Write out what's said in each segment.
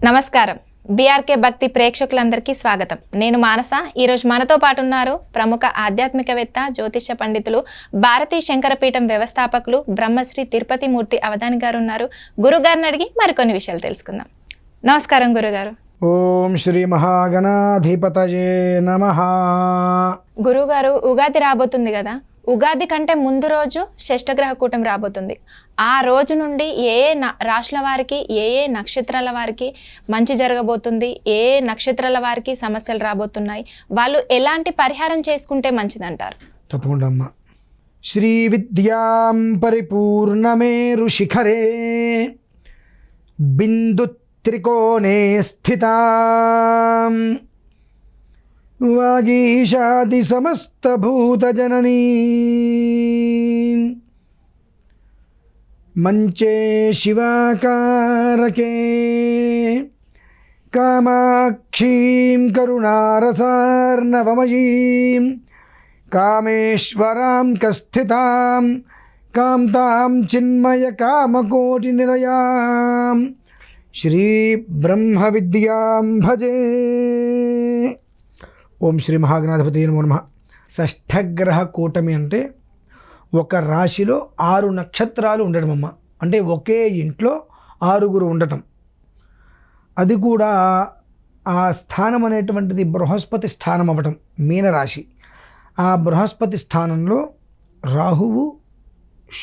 నమస్కారం. బీఆర్కే భక్తి ప్రేక్షకులందరికీ స్వాగతం. నేను మానస. ఈరోజు మనతో పాటు ఉన్నారు ప్రముఖ ఆధ్యాత్మికవేత్త, జ్యోతిష పండితులు, భారతీ శంకరపీఠం వ్యవస్థాపకులు బ్రహ్మశ్రీ తిరుపతి మూర్తి అవధాని గారు ఉన్నారు. గురుగారిని అడిగి మరికొన్ని విషయాలు తెలుసుకుందాం. నమస్కారం గురుగారు. ఓం శ్రీ మహాగణాధిపతయే నమః. గురుగారు, ఉగాది రాబోతుంది కదా. ఉగాది కంటే ముందు రోజు షష్టగ్రహ కూటమి రాబోతుంది. ఆ రోజు నుండి ఏ రాశుల వారికి, ఏ నక్షత్రాల వారికి మంచి జరగబోతుంది, ఏ నక్షత్రాల వారికి సమస్యలు రాబోతున్నాయి, వాళ్ళు ఎలాంటి పరిహారం చేసుకుంటే మంచిదంటారు? తప్పకుండా అమ్మ. శ్రీ విద్యాం పరిపూర్ణమేరు శిఖరే బిందు త్రికోణే స్థితాం వాగీషాది సమస్త భూత జననీ మంచే శివాకారకే కామాక్షీం కరుణారసార్ణవమయీం కామేశ్వరాం కస్థితాం కాంతాం చిన్మయ కామకోటి నిలయాం శ్రీ బ్రహ్మ విద్యాం భజే. ఓం శ్రీ మహాగణాధిపతి నమో నమః. షష్ఠగ్రహ కూటమి అంటే ఒక రాశిలో 6 నక్షత్రాలు ఉండటం అమ్మ. అంటే ఒకే ఇంట్లో 6 ఉండటం. అది కూడా ఆ స్థానం అనేటువంటిది బృహస్పతి స్థానం అవ్వటం, మీనరాశి. ఆ బృహస్పతి స్థానంలో రాహువు,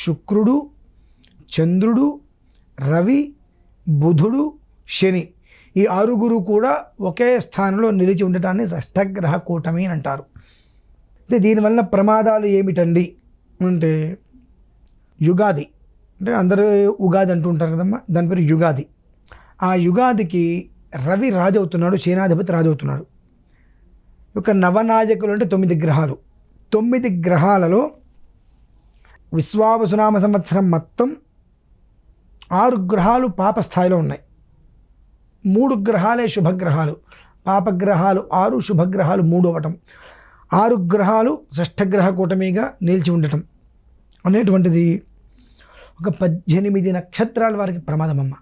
శుక్రుడు, చంద్రుడు, రవి, బుధుడు, శని, ఈ 6 కూడా ఒకే స్థానంలో నిలిచి ఉండటాన్ని షష్ఠగ్రహ కూటమి అని అంటారు. అయితే దీనివల్ల ప్రమాదాలు ఏమిటండి అంటే, యుగాది అంటే అందరూ ఉగాది అంటూ ఉంటారు కదమ్మా, దాని పేరు యుగాది. ఆ యుగాదికి రవి రాజు అవుతున్నాడు, సేనాధిపతి రాజు అవుతున్నాడు. ఒక నవనాయకులు అంటే 9 గ్రహాలు. 9 గ్రహాలలో విశ్వావసునామ సంవత్సరం మొత్తం 6 గ్రహాలు పాపస్థాయిలో ఉన్నాయి. 3 గ్రహాలే శుభగ్రహాలు. పాపగ్రహాలు 6, శుభగ్రహాలు 3 అవ్వటం. 6 గ్రహాలు షష్ఠగ్రహ కూటమిగా నిలిచి ఉండటం అనేటువంటిది ఒక 18 నక్షత్రాల వారికి ప్రమాదం అమ్మ.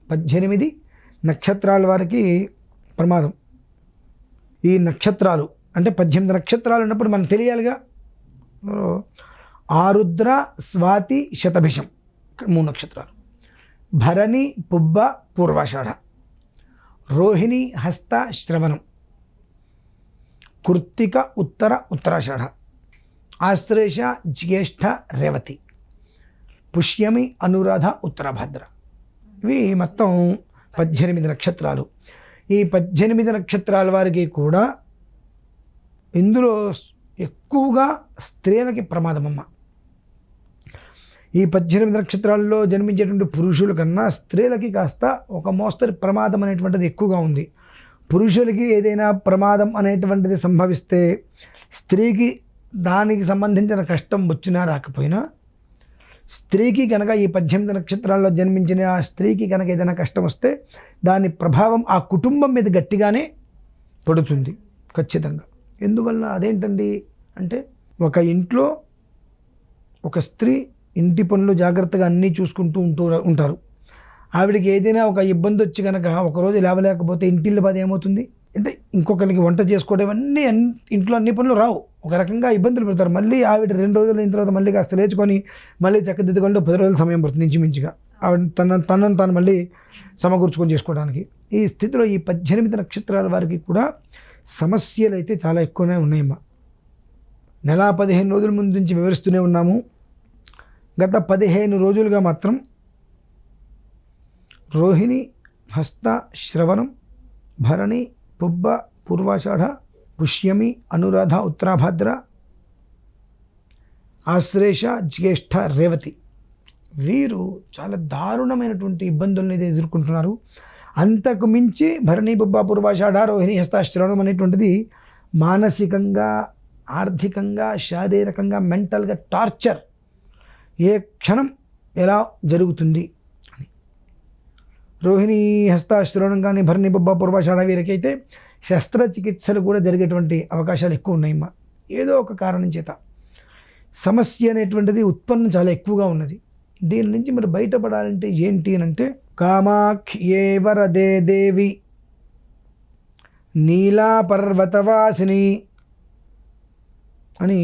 18 నక్షత్రాల వారికి ప్రమాదం. ఈ నక్షత్రాలు అంటే 18 నక్షత్రాలు ఉన్నప్పుడు మనం తెలియాలిగా. ఆరుద్ర, స్వాతి, శతభిషం 3 నక్షత్రాలు. భరణి, పుబ్బ, పూర్వాషాఢ, రోహిణి, హస్త, శ్రవణం, కృత్తిక, ఉత్తర, ఉత్తరాషాఢ, ఆశ్లేష, జ్యేష్ఠ, రేవతి, పుష్యమి, అనురాధ, ఉత్తరాభద్ర. ఇవి మొత్తం 18 నక్షత్రాలు. ఈ 18 నక్షత్రాల వారికి కూడా ఇందులో ఎక్కువగా స్త్రీలకి ప్రమాదమమ్మ. ఈ 18 నక్షత్రాల్లో జన్మించేటువంటి పురుషుల కన్నా స్త్రీలకి కాస్త ఒక మోస్తరు ప్రమాదం అనేటువంటిది ఎక్కువగా ఉంది. పురుషులకి ఏదైనా ప్రమాదం అనేటువంటిది సంభవిస్తే స్త్రీకి దానికి సంబంధించిన కష్టం వచ్చినా రాకపోయినా, స్త్రీకి కనుక ఈ 18 నక్షత్రాల్లో జన్మించిన ఆ స్త్రీకి కనుక ఏదైనా కష్టం వస్తే దాని ప్రభావం ఆ కుటుంబం మీద గట్టిగానే పడుతుంది ఖచ్చితంగా. ఎందువల్ల అదేంటండి అంటే, ఒక ఇంట్లో ఒక స్త్రీ ఇంటి పనులు జాగ్రత్తగా అన్నీ చూసుకుంటూ ఉంటారు. ఆవిడకి ఏదైనా ఒక ఇబ్బంది వచ్చి కనుక ఒకరోజు లేవలేకపోతే ఇంటిల్లి బాధ ఏమవుతుంది అంటే, ఇంకొకరికి వంట చేసుకోవడం అన్నీ ఇంట్లో అన్ని పనులు రావు, ఒక రకంగా ఇబ్బందులు పెడతారు. మళ్ళీ ఆవిడ 2 రోజులు అయిన తర్వాత మళ్ళీ కాస్త లేచుకొని మళ్ళీ చక్కదిద్దుకుంటే 10 రోజుల సమయం పడుతుంది ఇంచుమించుగా ఆవిడ తనను తాను మళ్ళీ సమకూర్చుకొని చేసుకోవడానికి. ఈ స్థితిలో ఈ 18 నక్షత్రాల వారికి కూడా సమస్యలు అయితే చాలా ఎక్కువనే ఉన్నాయమ్మా. నెల 15 రోజుల ముందు నుంచి వివరిస్తూనే ఉన్నాము. గత 15 రోజులుగా మాత్రం రోహిణి, హస్త, శ్రవణం, భరణి, పుబ్బ, పూర్వాషాఢ, పుష్యమి, అనురాధ, ఉత్తరాభద్ర, ఆశ్లేష, జ్యేష్ఠ, రేవతి వీరు చాలా దారుణమైనటువంటి ఇబ్బందులను ఎదుర్కొంటున్నారు. అంతకు మించి భరణి, పుబ్బ, పూర్వాషాఢ, రోహిణి, హస్త, శ్రవణం అనేటువంటిది మానసికంగా, ఆర్థికంగా, శారీరకంగా, మెంటల్గా టార్చర్. ఏ క్షణం ఎలా జరుగుతుంది అని. రోహిణి, హస్త, శ్రవణం కానీ భరణి, పుబ్బ, పూర్వాషాఢ వీరికైతే శస్త్రచికిత్సలు కూడా జరిగేటువంటి అవకాశాలు ఎక్కువ ఉన్నాయమ్మా. ఏదో ఒక కారణం చేత సమస్య అనేటువంటిది ఉత్పన్నం చాలా ఎక్కువగా ఉన్నది. దీని నుంచి మరి బయటపడాలంటే ఏంటి అని అంటే కామాఖ్యే వరదే దేవి నీలా పర్వతవాసిని అని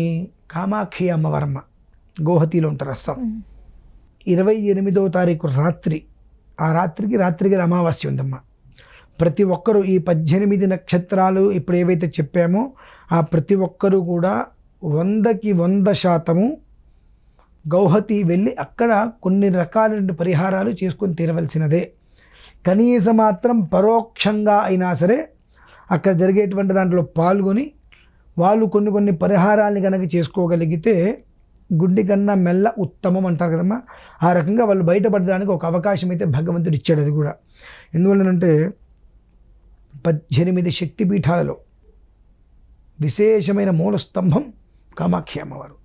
కామాక్షి అమ్మవారమ్మ గోహతిలో ఉంటారు అస్సాం. 28వ తారీఖు రాత్రి, ఆ రాత్రికి అమావాస్య ఉందమ్మ. ప్రతి ఒక్కరూ ఈ 18 నక్షత్రాలు ఇప్పుడు ఏవైతే చెప్పామో ఆ ప్రతి ఒక్కరూ కూడా 100కి 100% గౌహతి వెళ్ళి అక్కడ కొన్ని రకాల పరిహారాలు చేసుకొని తీరవలసినదే. కనీసం మాత్రం పరోక్షంగా అయినా సరే అక్కడ జరిగేటువంటి దాంట్లో పాల్గొని వాళ్ళు కొన్ని పరిహారాన్ని కనుక చేసుకోగలిగితే గుడ్డి కన్నా మెల్ల ఉత్తమం అంటారు కదమ్మా. ఆ రకంగా వాళ్ళు బయటపడడానికి ఒక అవకాశం అయితే భగవంతుడు ఇచ్చాడు. అది కూడా ఎందువల్లనంటే 18 శక్తిపీఠాలలో విశేషమైన మూల స్తంభం కామాక్షి అమ్మవారు.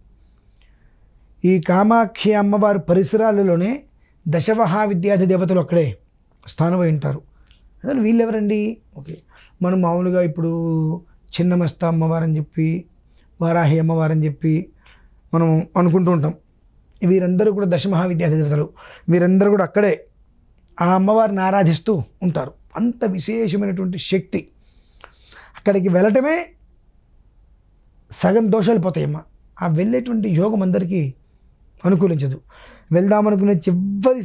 ఈ కామాక్షి అమ్మవారు పరిసరాలలోనే దశమహావిద్యాధి దేవతలు అక్కడే స్థానమై ఉంటారు. అసలు వీళ్ళెవరండి? ఓకే, మనం మామూలుగా ఇప్పుడు చిన్నమస్త అమ్మవారని చెప్పి వారాహి అమ్మవారని చెప్పి మనం అనుకుంటూ ఉంటాం. వీరందరూ కూడా దశమహావిద్యాధి దేవతలు. వీరందరూ కూడా అక్కడే ఆ అమ్మవారిని ఆరాధిస్తూ ఉంటారు. అంత విశేషమైనటువంటి శక్తి. అక్కడికి వెళ్ళటమే సగం దోషాలు పోతాయమ్మా. ఆ వెళ్ళేటువంటి యోగం అందరికీ అనుకూలించదు. వెళ్దామనుకునే చివరి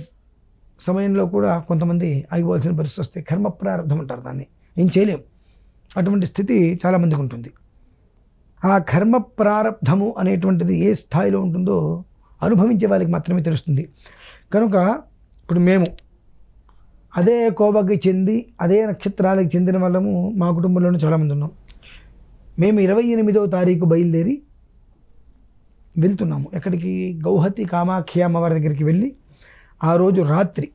సమయంలో కూడా కొంతమంది ఆగిపోవాల్సిన పరిస్థితి వస్తే కర్మ ప్రారంభం అంటారు దాన్ని, ఏం చేయలేం. అటువంటి స్థితి చాలామందికి ఉంటుంది. ఆ కర్మ ప్రారంధము అనేటువంటిది ఏ స్థాయిలో ఉంటుందో అనుభవించే వాళ్ళకి మాత్రమే తెలుస్తుంది. కనుక ఇప్పుడు మేము అదే కోవకి చెంది అదే నక్షత్రాలకు చెందిన వాళ్ళము మా కుటుంబంలోనే చాలామంది ఉన్నాం. మేము 28వ తారీఖు బయలుదేరి వెళ్తున్నాము. ఎక్కడికి? గౌహతి కామాఖ్య అమ్మవారి దగ్గరికి వెళ్ళి ఆ రోజు రాత్రి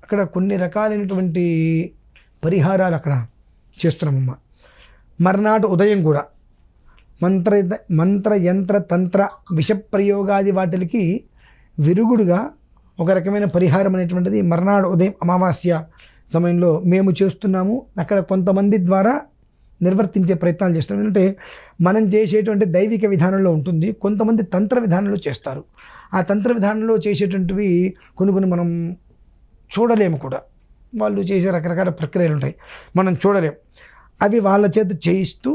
అక్కడ కొన్ని రకాలైనటువంటి పరిహారాలు అక్కడ చేస్తున్నామమ్మ. మర్నాడు ఉదయం కూడా మంత్ర యంత్ర తంత్ర విషప్రయోగాది వాటికి విరుగుడుగా ఒక రకమైన పరిహారం అనేటువంటిది మర్నాడు ఉదయం అమావాస్య సమయంలో మేము చేస్తున్నాము. అక్కడ కొంతమంది ద్వారా నిర్వర్తించే ప్రయత్నాలు చేస్తాం. ఎందుకంటే మనం చేసేటువంటి దైవిక విధానంలో ఉంటుంది, కొంతమంది తంత్ర విధానంలో చేస్తారు. ఆ తంత్ర విధానంలో చేసేటువంటివి కొన్ని మనం చూడలేము కూడా. వాళ్ళు చేసే రకరకాల ప్రక్రియలు ఉంటాయి, మనం చూడలేము. అవి వాళ్ళ చేత చేయిస్తూ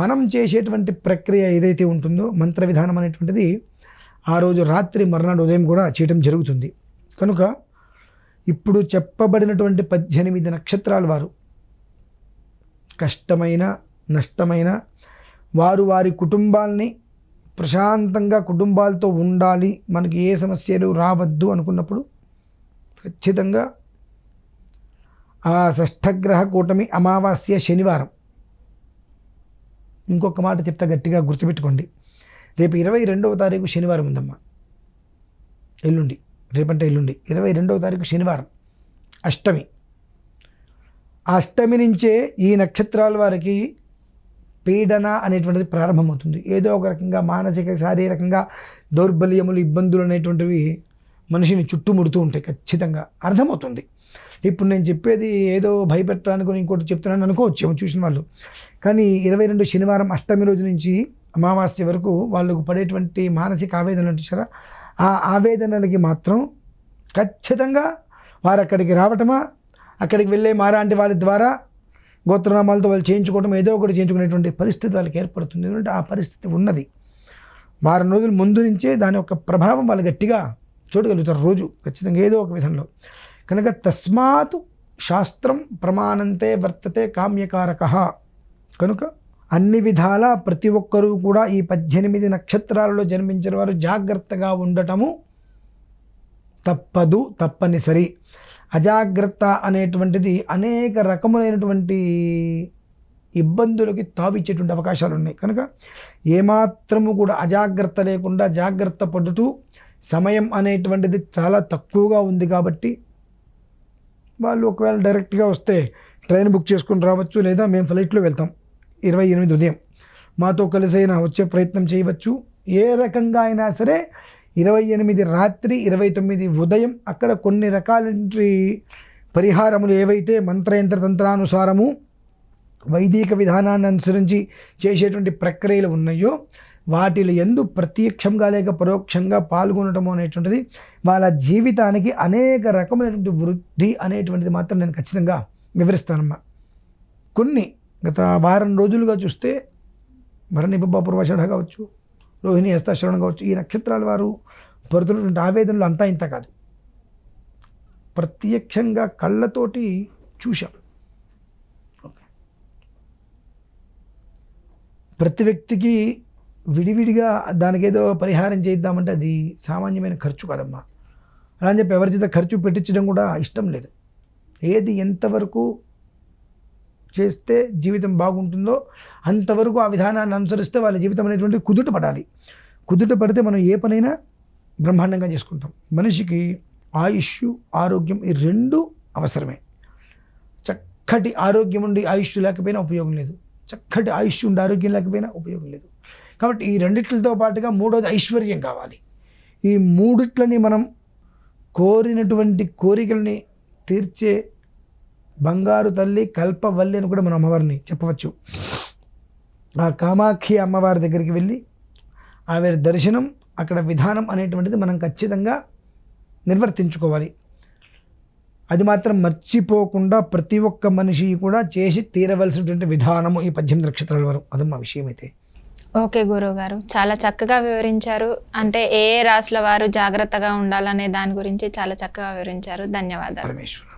మనం చేసేటువంటి ప్రక్రియ ఏదైతే ఉంటుందో మంత్ర విధానం అనేటువంటిది ఆ రోజు రాత్రి మర్నాడు ఉదయం కూడా చేయటం జరుగుతుంది. కనుక ఇప్పుడు చెప్పబడినటువంటి 18 నక్షత్రాలు వారు కష్టమైన నష్టమైన వారు వారి కుటుంబాల్ని ప్రశాంతంగా కుటుంబాలతో ఉండాలి, మనకి ఏ సమస్యలు రావద్దు అనుకున్నప్పుడు ఖచ్చితంగా ఆ షష్ఠగ్రహ కూటమి అమావాస్య శనివారం. ఇంకొక మాట చెప్తా, గట్టిగా గుర్తుపెట్టుకోండి. రేపు 22వ తారీఖు శనివారం ఉందమ్మా. ఎల్లుండి, రేపంటే ఎల్లుండి 22వ తారీఖు శనివారం అష్టమి. ఆ అష్టమి నుంచే ఈ నక్షత్రాల వారికి పీడన అనేటువంటిది ప్రారంభమవుతుంది. ఏదో ఒక రకంగా మానసిక శారీరకంగా దౌర్బల్యములు ఇబ్బందులు అనేటువంటివి మనిషిని చుట్టుముడుతూ ఉంటాయి. ఖచ్చితంగా అర్థమవుతుంది. ఇప్పుడు నేను చెప్పేది ఏదో భయపెట్టడానికి ఇంకోటి చెప్తున్నాను అనుకోవచ్చు చూసిన వాళ్ళు. కానీ 22 శనివారం అష్టమి రోజు నుంచి అమావాస్య వరకు వాళ్ళకు పడేటువంటి మానసిక ఆవేదనలు చూసారా, ఆ ఆవేదనలకి మాత్రం ఖచ్చితంగా వారు అక్కడికి రావటమా, అక్కడికి వెళ్ళే మారాంటి వాళ్ళ ద్వారా గోత్రనామాలతో వాళ్ళు చేయించుకోవటం, ఏదో ఒకటి చేయించుకునేటువంటి పరిస్థితి వాళ్ళకి ఏర్పడుతుంది. ఎందుకంటే ఆ పరిస్థితి ఉన్నది. వారం రోజుల ముందు నుంచే దాని యొక్క ప్రభావం వాళ్ళు గట్టిగా చూడగలుగుతారు రోజు ఖచ్చితంగా ఏదో ఒక విధంలో. కనుక తస్మాత్ శాస్త్రం ప్రమాణంతే వర్తతే కామ్యకారక. కనుక అన్ని విధాల ప్రతి ఒక్కరూ కూడా ఈ 18 నక్షత్రాలలో జన్మించిన వారు జాగ్రత్తగా ఉండటము తప్పదు, తప్పనిసరి. అజాగ్రత్త అనేటువంటిది అనేక రకములైనటువంటి ఇబ్బందులకి తావిచ్చేటువంటి అవకాశాలు ఉన్నాయి. కనుక ఏమాత్రము కూడా అజాగ్రత్త లేకుండా జాగ్రత్త పడుతూ సమయం అనేటువంటిది చాలా తక్కువగా ఉంది కాబట్టి వాళ్ళు ఒకవేళ డైరెక్ట్గా వస్తే ట్రైన్ బుక్ చేసుకుని రావచ్చు, లేదా మేము ఫ్లైట్లో వెళ్తాం 28 ఉదయం మాతో కలిసి అయినా వచ్చే ప్రయత్నం చేయవచ్చు. ఏ రకంగా అయినా సరే 28 రాత్రి 29 ఉదయం అక్కడ కొన్ని రకాల పరిహారములు ఏవైతే మంత్రయంత్ర తంత్రానుసారము వైదిక విధానాన్ని అనుసరించి చేసేటువంటి ప్రక్రియలు ఉన్నాయో వాటిలో ఎందు ప్రత్యక్షంగా లేక పరోక్షంగా పాల్గొనటము అనేటువంటిది వాళ్ళ జీవితానికి అనేక రకమైనటువంటి వృద్ధి అనేటువంటిది మాత్రం నేను ఖచ్చితంగా వివరిస్తానమ్మా. కొన్ని గత వారం రోజులుగా చూస్తే భరణి పూర్వాషాఢ కావచ్చు, రోహిణి హస్తాశ్రవణం కావచ్చు, ఈ నక్షత్రాల వారు పడుతున్నటువంటి ఆవేదనలు అంతా ఇంత కాదు, ప్రత్యక్షంగా కళ్ళతోటి చూశాం. ప్రతి వ్యక్తికి విడివిడిగా దానికి ఏదో పరిహారం చేద్దామంటే అది సామాన్యమైన ఖర్చు కాదమ్మా. అలా అని చెప్పి ఎవరి చేత ఖర్చు పెట్టించడం కూడా ఇష్టం లేదు. ఏది ఎంతవరకు చేస్తే జీవితం బాగుంటుందో అంతవరకు ఆ విధానాన్ని అనుసరిస్తే వాళ్ళ జీవితం అనేటువంటి కుదుట పడాలి. కుదుట పడితే మనం ఏ పనైనా బ్రహ్మాండంగా చేసుకుంటాం. మనిషికి ఆయుష్, ఆరోగ్యం ఈ రెండు అవసరమే. చక్కటి ఆరోగ్యం ఉండి ఆయుష్ లేకపోయినా ఉపయోగం లేదు, చక్కటి ఆయుష్ ఉండి ఆరోగ్యం లేకపోయినా ఉపయోగం లేదు. కాబట్టి ఈ రెండిట్లతో పాటుగా మూడోది ఐశ్వర్యం కావాలి. ఈ మూడిట్లని మనం కోరినటువంటి కోరికల్ని తీర్చే బంగారు తల్లి కల్పవల్లి అని కూడా మనం అమ్మవారిని చెప్పవచ్చు. ఆ కామాక్షి అమ్మవారి దగ్గరికి వెళ్ళి ఆవిడ దర్శనం, అక్కడ విధానం అనేటువంటిది మనం ఖచ్చితంగా నిర్వర్తించుకోవాలి. అది మాత్రం మర్చిపోకుండా ప్రతి ఒక్క మనిషి కూడా చేసి తీరవలసినటువంటి విధానము ఈ 18 నక్షత్రాల వారు. అదమ్మా విషయం అయితే. ఓకే గురువుగారు, చాలా చక్కగా వివరించారు. అంటే ఏ రాశుల వారు జాగ్రత్తగా ఉండాలనే దాని గురించి చాలా చక్కగా వివరించారు. ధన్యవాదాలు. పరమేశ్వర.